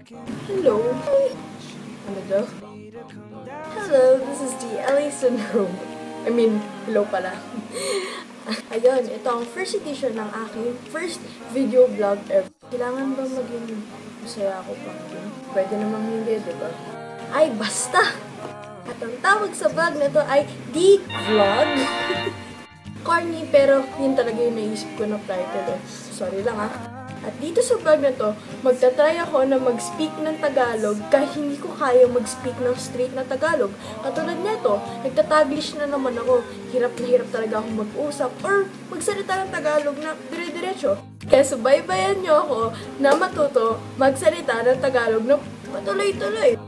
Hello. Ano daw? Hello, this is the LA Syndrome. Hello pala. Ayun, ito ang first edition ng aking first video vlog ever. Kailangan ba maging masaya ako pang yun? Pwede namang hindi, diba? Ay, basta! At ang tawag sa vlog na to ay The Vlog. Corny, pero yun talaga yung naisip ko na title. Sorry lang At dito sa vlog na to, magta-try ako na mag-speak ng Tagalog kahit hindi ko kaya mag-speak ng straight na Tagalog. Katulad nito, nagtataglish na naman ako. Hirap na hirap talaga akong mag-usap or magsalita ng Tagalog na dire-diretso. Kaya subaybayan nyo ako na matuto magsalita ng Tagalog na patuloy-tuloy.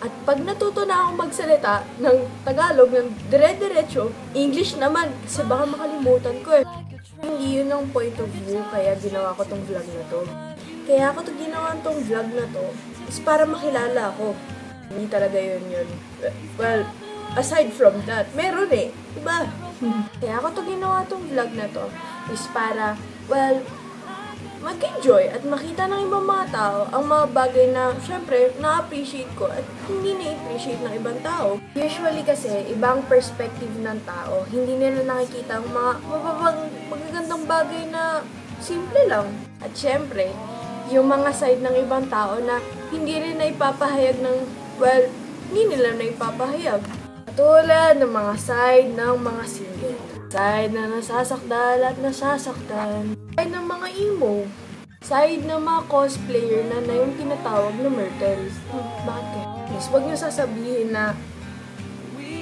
At pag natuto na akong magsalita ng Tagalog ng dire-diretso, English naman kasi baka makalimutan ko Hindi yun ang point of view kaya ginawa ko tong vlog na to. Kaya ako ginawa tong vlog na to is para makilala ako. Hindi talaga yun. Well, aside from that, meron diba? Kaya ako ginawa tong vlog na to is para, mag-enjoy at makita ng ibang mga tao ang mga bagay na, syempre, na-appreciate ko at hindi na-appreciate ng ibang tao. Usually kasi, ibang perspective ng tao, hindi nila nakikita ang mga magagandang bagay na simple lang. At syempre, yung mga side ng ibang tao na hindi rin na ipapahayag hindi nila na ipapahayag. Katulad ng mga side ng mga single. Side na nasasakdal at nasasaktan. Side ng mga emo. Side ng mga cosplayer na yung tinatawag na Myrtle. Bakit kaya? Please, huwag niyo sasabihin na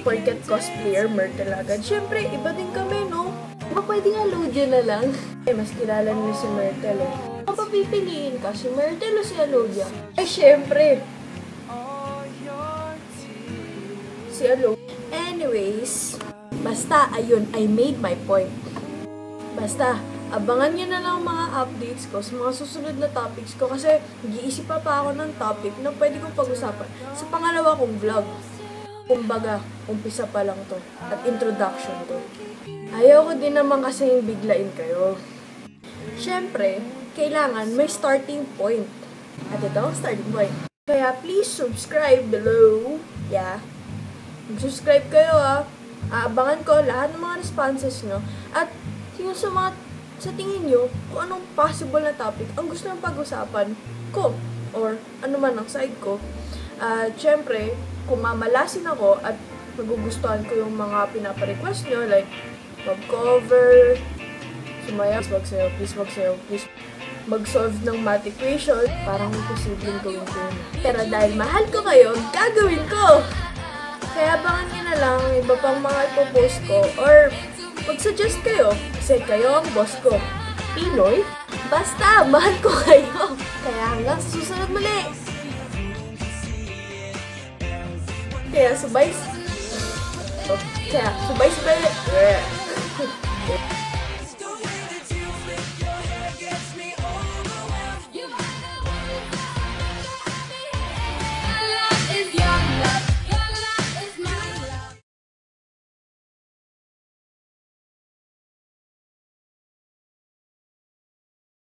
porket cosplayer, Myrtle agad. Siyempre, iba din kami, no? Baka pwedeng Alodia na lang. Mas kilala nila si Myrtle, Ano pa pipiliin ka? Si Myrtle o si Alodia? Ay, siyempre. Si Alodia. Anyways, basta, ayun, I made my point. Basta, abangan nyo na lang mga updates ko sa mga susunod na topics ko kasi nag-iisip pa ako ng topic na pwede kong pag-usapan sa pangalawa kong vlog. Kumbaga, umpisa pa lang to at introduction to. Ayaw ko din naman kasing biglain kayo. Siyempre, kailangan may starting point. At ito ang starting point. Kaya please subscribe below. Mag-subscribe kayo Aabangan ko lahat ng mga responses nyo at sa tingin nyo kung anong possible na topic ang gusto ng pag-usapan ko or ano man ang side ko. Syempre, kung mamalasin ako at magugustuhan ko yung mga pinapa-request nyo like mag-cover, sumayaw, magsayaw, please, mag-solve ng math equation, parang imposibleng gawin ko yun. Pero dahil mahal ko kayo, gagawin ko! Kaya abangan nyo na lang iba pang mga ipopost ko or mag-suggest kayo kasi kayo ang boss ko. Pinoy? Basta, mahal ko kayo. Kaya hanggang sa susunod muli. Kaya subay.